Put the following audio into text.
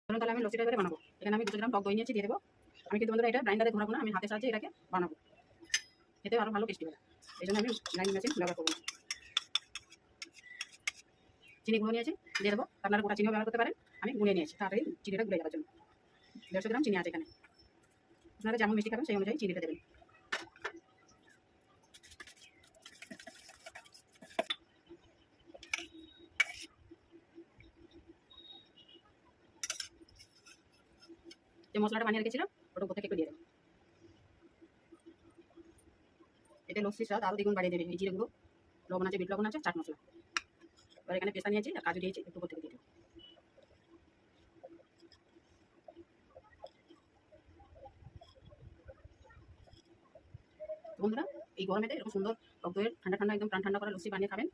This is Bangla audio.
চলুন তাহলে আমি লস্যিটা এবারে বানাবো। এখানে আমি 200 গ্রাম টক দই নিয়েছি, দিয়ে দেবো। আমি কিন্তু বন্ধুরা এটা গ্রাইন্ডারে ঘোরাবো না, আমি হাতের সাহায্যে এটাকে বানাবো, খেতে আরও ভালো টেস্টি হবে। এই জন্য আমি গ্রাইন্ডিং মেশিন ব্যবহার করবো। চিনি গুঁড়ো নিয়েছি, দিয়ে দেবো। আপনারা গোটা চিনিও ব্যবহার করতে পারেন, আমি গুঁড়িয়ে নিয়েছি তাড়াতাড়ি চিনিটা গুঁড়ে যাওয়ার জন্য। 150 গ্রাম চিনি আছে এখানে, আপনারা যেমন মিষ্টি খাবেন সেই অনুযায়ী চিনিটা দেবেন। যে মশলাটা বানিয়ে রেখেছিলাম ওটা উপর থেকে একটু দিয়ে দেবো। এতে লস্যির স্বাদ আরও দ্বিগুণ বাড়িয়ে দেবে। এই জিরে গুঁড়ো, লবণ আছে, বিট লবণ আছে, চাট মশলা। এবার এখানে পেস্তা নিয়েছি আর কাজু দিয়েছি, একটু উপর থেকে দিয়ে দেবো। বন্ধুরা এই গরমেতে এরকম সুন্দর টক দইয়ের ঠান্ডা ঠান্ডা একদম প্রাণ ঠান্ডা করা লস্যি বানিয়ে খাবেন,